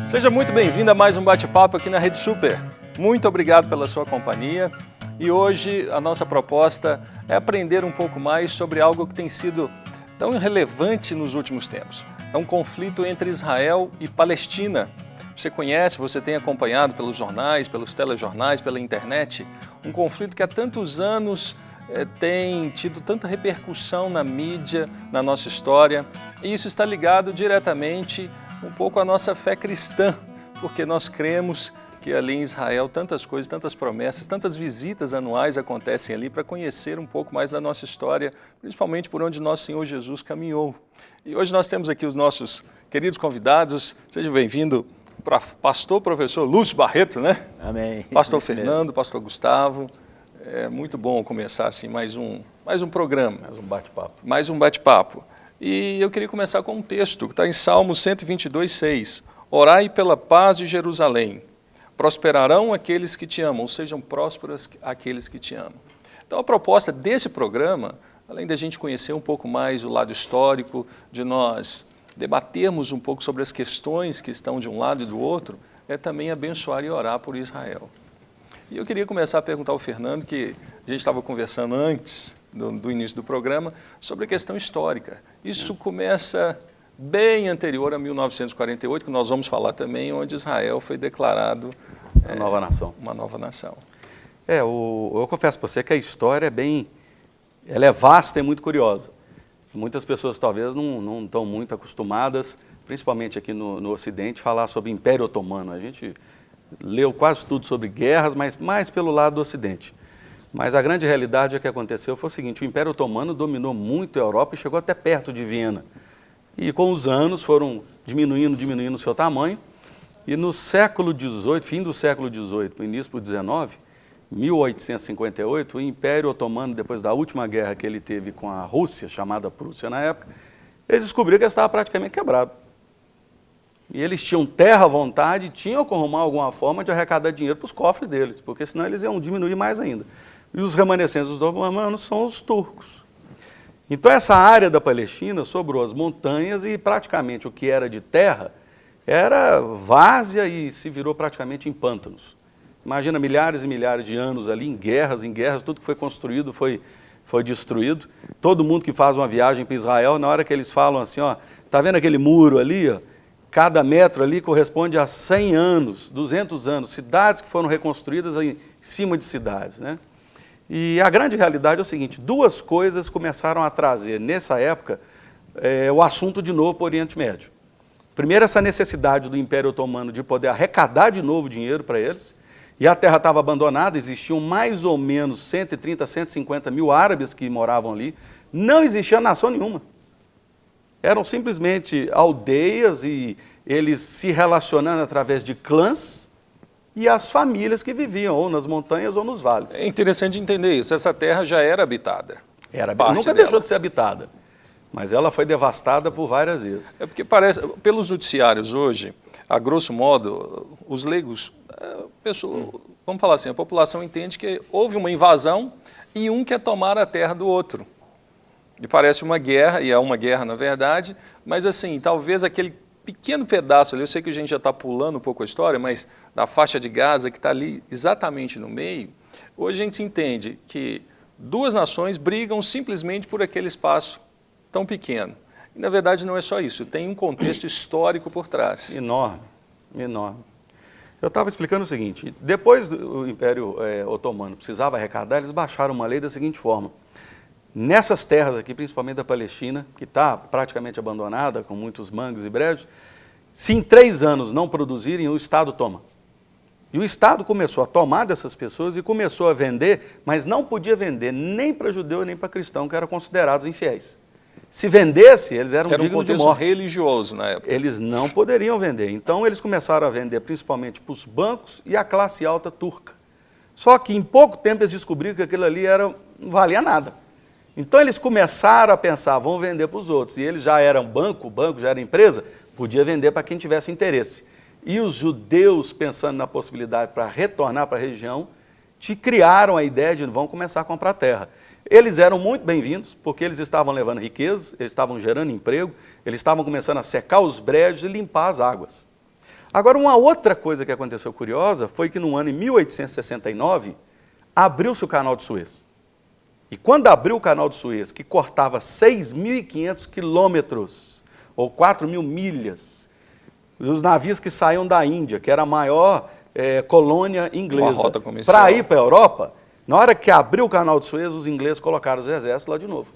Seja muito bem-vindo a mais um bate-papo aqui na Rede Super. Muito obrigado pela sua companhia e hoje a nossa proposta é aprender um pouco mais sobre algo que tem sido tão relevante nos últimos tempos. É um conflito entre Israel e Palestina. Você conhece, você tem acompanhado pelos jornais, pelos telejornais, pela internet, um conflito que há tantos anos tem tido tanta repercussão na mídia, na nossa história, e isso está ligado diretamente um pouco à nossa fé cristã, porque nós cremos que ali em Israel tantas coisas, tantas promessas, tantas visitas anuais acontecem ali para conhecer um pouco mais da nossa história, principalmente por onde nosso Senhor Jesus caminhou. E hoje nós temos aqui os nossos queridos convidados. Seja bem-vindo, pastor professor Lúcio Barreto, né? Amém. Pastor Fernando, pastor Gustavo. É muito bom começar assim mais um programa. Mais um bate-papo. Mais um bate-papo. E eu queria começar com um texto que está em Salmo 122:6. Orai pela paz de Jerusalém. Prosperarão aqueles que te amam, ou sejam prósperos aqueles que te amam. Então a proposta desse programa, além da gente conhecer um pouco mais o lado histórico, de nós debatermos um pouco sobre as questões que estão de um lado e do outro, é também abençoar e orar por Israel. E eu queria começar a perguntar ao Fernando, que a gente estava conversando antes do início do programa, sobre a questão histórica. Isso começa bem anterior a 1948, que nós vamos falar também, onde Israel foi declarado uma nova nação. Uma nova nação. Eu confesso para você que a história ela é vasta e muito curiosa. Muitas pessoas talvez não estão muito acostumadas, principalmente aqui no Ocidente, falar sobre o Império Otomano. A gente leu quase tudo sobre guerras, mas mais pelo lado do Ocidente. Mas a grande realidade é que aconteceu foi o seguinte: o Império Otomano dominou muito a Europa e chegou até perto de Viena. E com os anos foram diminuindo o seu tamanho. E no século XVIII, fim do século XVIII, início do XIX, 1858, o Império Otomano, depois da última guerra que ele teve com a Rússia, chamada Prússia na época, eles descobriram que ele estava praticamente quebrado. E eles tinham terra à vontade, tinham que arrumar alguma forma de arrecadar dinheiro para os cofres deles, porque senão eles iam diminuir mais ainda. E os remanescentes dos otomanos são os turcos. Então essa área da Palestina sobrou as montanhas e praticamente o que era de terra era várzea e se virou praticamente em pântanos. Imagina milhares e milhares de anos ali em guerras, tudo que foi construído foi destruído. Todo mundo que faz uma viagem para Israel, na hora que eles falam assim, ó, tá vendo aquele muro ali, ó? Cada metro ali corresponde a 100 anos, 200 anos, cidades que foram reconstruídas em cima de cidades, né? E a grande realidade é o seguinte: duas coisas começaram a trazer, nessa época, o assunto de novo para o Oriente Médio. Primeiro, essa necessidade do Império Otomano de poder arrecadar de novo dinheiro para eles, e a terra estava abandonada, existiam mais ou menos 130, 150 mil árabes que moravam ali, não existia nação nenhuma. Eram simplesmente aldeias e eles se relacionando através de clãs e as famílias que viviam ou nas montanhas ou nos vales. É interessante entender isso, essa terra já era habitada. Nunca deixou de ser habitada, mas ela foi devastada por várias vezes. É porque parece, pelos noticiários hoje, a grosso modo, os leigos, vamos falar assim, a população entende que houve uma invasão e um quer tomar a terra do outro. E parece uma guerra, e é uma guerra na verdade, mas assim, talvez aquele pequeno pedaço ali, eu sei que a gente já está pulando um pouco a história, mas da faixa de Gaza que está ali exatamente no meio, hoje a gente entende que duas nações brigam simplesmente por aquele espaço tão pequeno. E na verdade não é só isso, tem um contexto histórico por trás. Enorme, enorme. Eu estava explicando o seguinte: depois do Império Otomano precisava arrecadar, eles baixaram uma lei da seguinte forma: nessas terras aqui, principalmente da Palestina, que está praticamente abandonada, com muitos mangos e brejos, se em 3 anos não produzirem, o Estado toma. E o Estado começou a tomar dessas pessoas e começou a vender, mas não podia vender nem para judeu nem para cristão, que eram considerados infiéis. Se vendesse, eles eram dignos de morte. Era um contexto religioso na época. Eles não poderiam vender. Então eles começaram a vender principalmente para os bancos e a classe alta turca. Só que em pouco tempo eles descobriram que aquilo ali não valia nada. Então eles começaram a pensar, vão vender para os outros. E eles já eram banco, o banco já era empresa, podia vender para quem tivesse interesse. E os judeus, pensando na possibilidade para retornar para a região, criaram a ideia de vão começar a comprar terra. Eles eram muito bem-vindos, porque eles estavam levando riquezas, eles estavam gerando emprego, eles estavam começando a secar os brejos e limpar as águas. Agora, uma outra coisa que aconteceu curiosa foi que no ano em 1869, abriu-se o Canal de Suez. E quando abriu o Canal de Suez, que cortava 6.500 quilômetros, ou 4.000 milhas, os navios que saíam da Índia, que era a maior colônia inglesa, para ir para a Europa, na hora que abriu o Canal de Suez, os ingleses colocaram os exércitos lá de novo.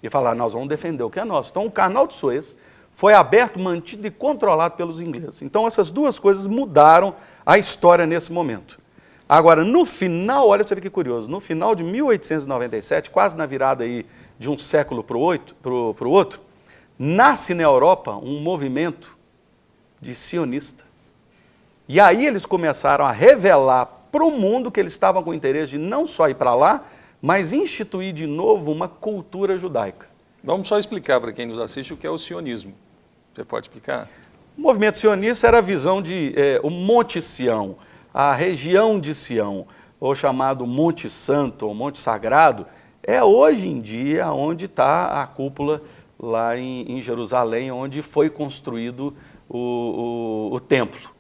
E falaram, nós vamos defender o que é nosso. Então, o Canal de Suez foi aberto, mantido e controlado pelos ingleses. Então, essas duas coisas mudaram a história nesse momento. Agora, no final, olha para você ver que curioso, no final de 1897, quase na virada aí de um século para o outro, nasce na Europa um movimento de sionista. E aí eles começaram a revelar para o mundo que eles estavam com interesse de não só ir para lá, mas instituir de novo uma cultura judaica. Vamos só explicar para quem nos assiste o que é o sionismo. Você pode explicar? O movimento sionista era a visão de o Monte Sião, a região de Sião, ou chamado Monte Santo, ou Monte Sagrado, é hoje em dia onde está a cúpula lá em Jerusalém, onde foi construído o templo.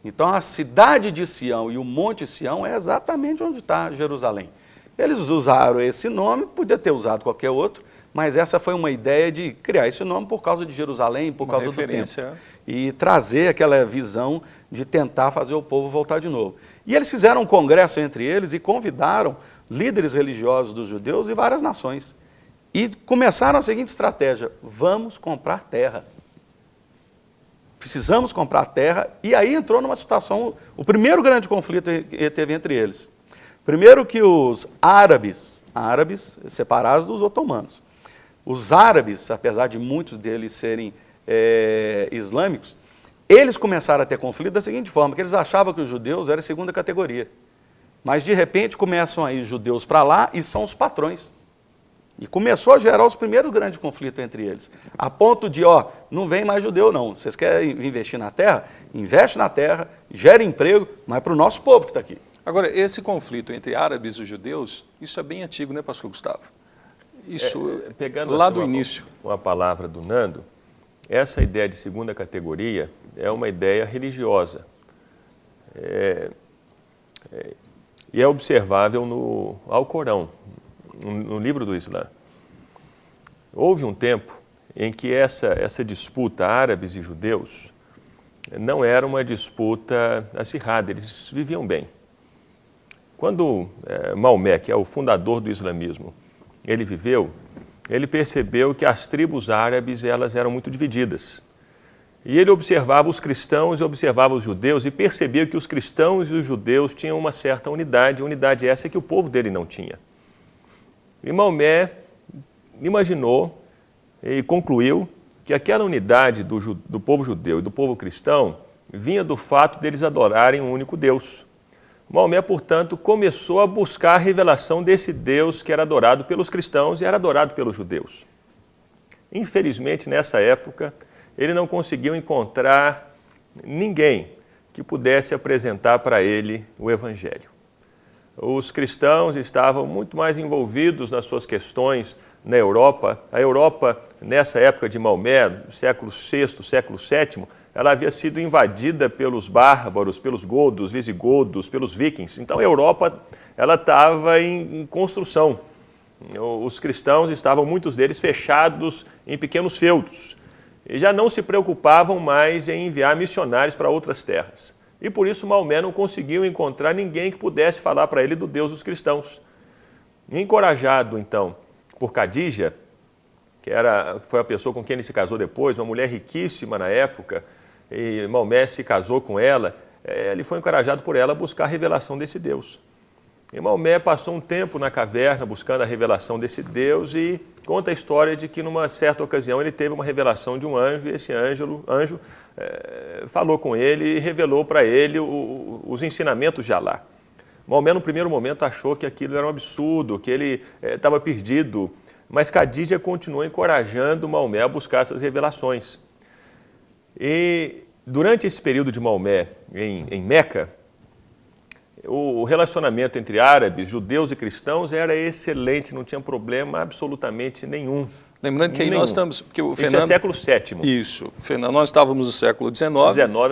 Então a cidade de Sião e o Monte Sião é exatamente onde está Jerusalém. Eles usaram esse nome, podia ter usado qualquer outro, mas essa foi uma ideia de criar esse nome por causa de Jerusalém, por causa do templo. E trazer aquela visão de tentar fazer o povo voltar de novo. E eles fizeram um congresso entre eles e convidaram líderes religiosos dos judeus e várias nações. E começaram a seguinte estratégia, vamos comprar terra. Precisamos comprar terra, e aí entrou numa situação, o primeiro grande conflito que teve entre eles. Primeiro que os árabes separados dos otomanos. Os árabes, apesar de muitos deles serem islâmicos, eles começaram a ter conflito da seguinte forma, que eles achavam que os judeus eram segunda categoria. Mas de repente começam a ir judeus para lá e são os patrões. E começou a gerar os primeiros grandes conflitos entre eles. A ponto de, não vem mais judeu não, vocês querem investir na terra? Investe na terra, gera emprego, mas para o nosso povo que está aqui. Agora, esse conflito entre árabes e judeus, isso é bem antigo, né, pastor Gustavo? Isso, pegando lá assim, do início. Uma palavra do Nando, essa ideia de segunda categoria é uma ideia religiosa. E é observável no Alcorão, no livro do Islã. Houve um tempo em que essa disputa árabes e judeus não era uma disputa acirrada, eles viviam bem. Quando Maomé, que é o fundador do islamismo, ele viveu, ele percebeu que as tribos árabes elas eram muito divididas. E ele observava os cristãos e observava os judeus e percebia que os cristãos e os judeus tinham uma certa unidade essa que o povo dele não tinha. E Maomé imaginou e concluiu que aquela unidade do povo judeu e do povo cristão vinha do fato deles adorarem um único Deus. Maomé, portanto, começou a buscar a revelação desse Deus que era adorado pelos cristãos e era adorado pelos judeus. Infelizmente, nessa época, ele não conseguiu encontrar ninguém que pudesse apresentar para ele o Evangelho. Os cristãos estavam muito mais envolvidos nas suas questões na Europa. A Europa, nessa época de Maomé, século VI, século VII, ela havia sido invadida pelos bárbaros, pelos godos, visigodos, pelos vikings. Então a Europa ela estava em construção. Os cristãos estavam, muitos deles, fechados em pequenos feudos. E já não se preocupavam mais em enviar missionários para outras terras. E por isso Maomé não conseguiu encontrar ninguém que pudesse falar para ele do Deus dos cristãos. Encorajado, então, por Khadija, que foi a pessoa com quem ele se casou depois, uma mulher riquíssima na época, e Maomé se casou com ela, ele foi encorajado por ela a buscar a revelação desse Deus. E Maomé passou um tempo na caverna buscando a revelação desse Deus e conta a história de que numa certa ocasião ele teve uma revelação de um anjo e esse anjo falou com ele e revelou para ele os ensinamentos de Alá. Maomé no primeiro momento achou que aquilo era um absurdo, que ele estava perdido, mas Khadija continuou encorajando Maomé a buscar essas revelações. E durante esse período de Maomé em Meca, o relacionamento entre árabes, judeus e cristãos era excelente, não tinha problema absolutamente nenhum. Lembrando que aí nós estamos... Porque o Isso Fernando, é século VII. Isso. Fernando, nós estávamos no século XIX.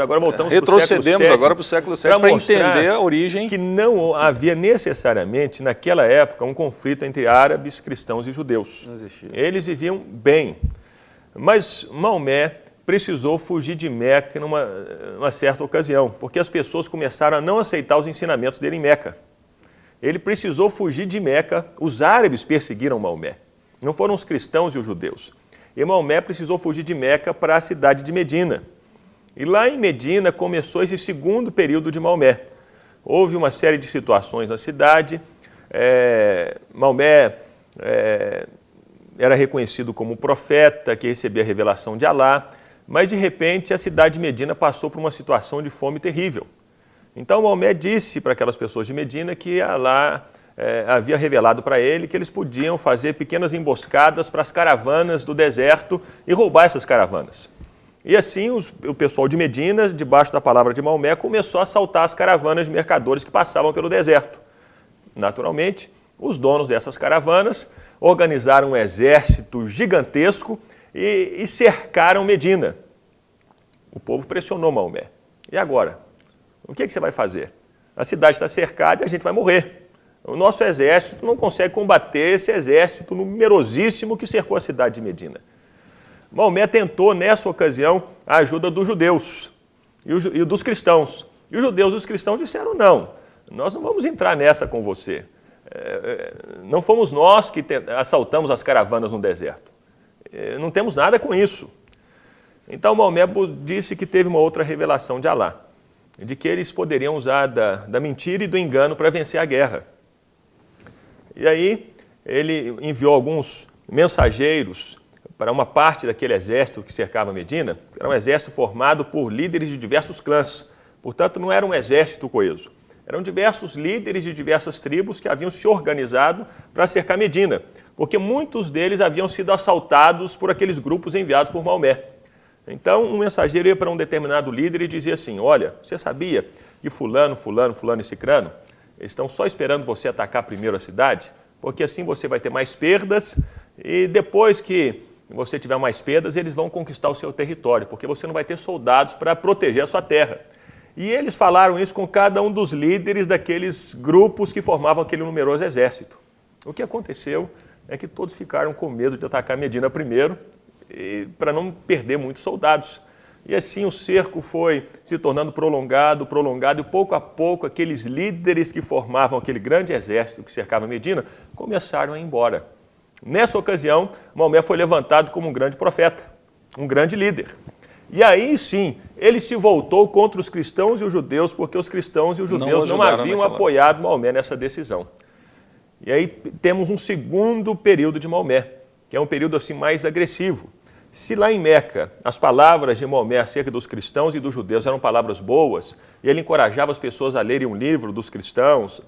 Agora voltamos Retrocedemos agora para o século VII para entender a origem. Que não havia necessariamente, naquela época, um conflito entre árabes, cristãos e judeus. Não existia. Eles viviam bem. Mas Maomé precisou fugir de Meca numa certa ocasião, porque as pessoas começaram a não aceitar os ensinamentos dele em Meca. Ele precisou fugir de Meca, os árabes perseguiram Maomé. Não foram os cristãos e os judeus. E Maomé precisou fugir de Meca para a cidade de Medina. E lá em Medina começou esse segundo período de Maomé. Houve uma série de situações na cidade. Maomé era reconhecido como profeta, que recebia a revelação de Alá, mas de repente a cidade de Medina passou por uma situação de fome terrível. Então Maomé disse para aquelas pessoas de Medina que Alá havia revelado para ele que eles podiam fazer pequenas emboscadas para as caravanas do deserto e roubar essas caravanas. E assim o pessoal de Medina, debaixo da palavra de Maomé, começou a assaltar as caravanas de mercadores que passavam pelo deserto. Naturalmente, os donos dessas caravanas organizaram um exército gigantesco e cercaram Medina. O povo pressionou Maomé. E agora? O que você vai fazer? A cidade está cercada e a gente vai morrer. O nosso exército não consegue combater esse exército numerosíssimo que cercou a cidade de Medina. Maomé tentou, nessa ocasião, a ajuda dos judeus e dos cristãos. E os judeus e os cristãos disseram, não, nós não vamos entrar nessa com você. Não fomos nós que assaltamos as caravanas no deserto. Não temos nada com isso. Então Maomé disse que teve uma outra revelação de Alá, de que eles poderiam usar da mentira e do engano para vencer a guerra. E aí ele enviou alguns mensageiros para uma parte daquele exército que cercava Medina, que era um exército formado por líderes de diversos clãs. Portanto, não era um exército coeso. Eram diversos líderes de diversas tribos que haviam se organizado para cercar Medina, porque muitos deles haviam sido assaltados por aqueles grupos enviados por Maomé. Então, um mensageiro ia para um determinado líder e dizia assim, olha, você sabia que fulano e cicrano estão só esperando você atacar primeiro a cidade? Porque assim você vai ter mais perdas e depois que você tiver mais perdas, eles vão conquistar o seu território, porque você não vai ter soldados para proteger a sua terra. E eles falaram isso com cada um dos líderes daqueles grupos que formavam aquele numeroso exército. O que aconteceu é que todos ficaram com medo de atacar Medina primeiro, para não perder muitos soldados. E assim o cerco foi se tornando prolongado, e pouco a pouco aqueles líderes que formavam aquele grande exército que cercava Medina começaram a ir embora. Nessa ocasião, Maomé foi levantado como um grande profeta, um grande líder. E aí sim, ele se voltou contra os cristãos e os judeus, porque os cristãos e os judeus não haviam apoiado Maomé nessa decisão. E aí temos um segundo período de Maomé, que é um período assim mais agressivo. Se lá em Meca as palavras de Maomé acerca dos cristãos e dos judeus eram palavras boas, e ele encorajava as pessoas a lerem um livro dos cristãos,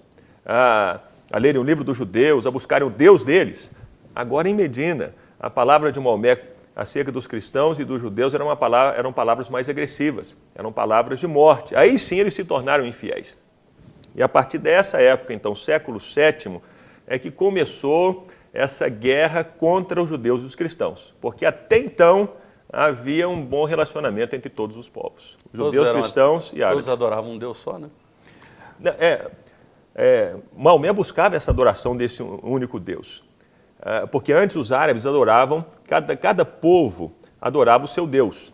a lerem um livro dos judeus, a buscarem o Deus deles, agora em Medina, a palavra de Maomé acerca dos cristãos e dos judeus eram palavras mais agressivas, eram palavras de morte. Aí sim eles se tornaram infiéis. E a partir dessa época, então, século VII, é que começou essa guerra contra os judeus e os cristãos, porque até então havia um bom relacionamento entre todos os povos, judeus, cristãos e árabes. Todos adoravam um Deus só, né? Maomé buscava essa adoração desse único Deus, porque antes os árabes adoravam, cada povo adorava o seu Deus.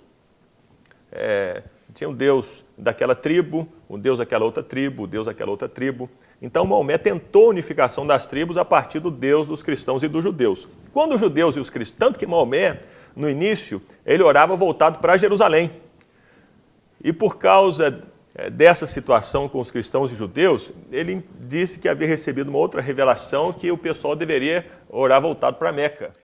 Tinha um Deus daquela tribo, um Deus daquela outra tribo, um Deus daquela outra tribo. Então Maomé tentou a unificação das tribos a partir do Deus dos cristãos e dos judeus. Quando os judeus e os cristãos, tanto que Maomé, no início, ele orava voltado para Jerusalém. E por causa dessa situação com os cristãos e judeus, ele disse que havia recebido uma outra revelação que o pessoal deveria orar voltado para Meca.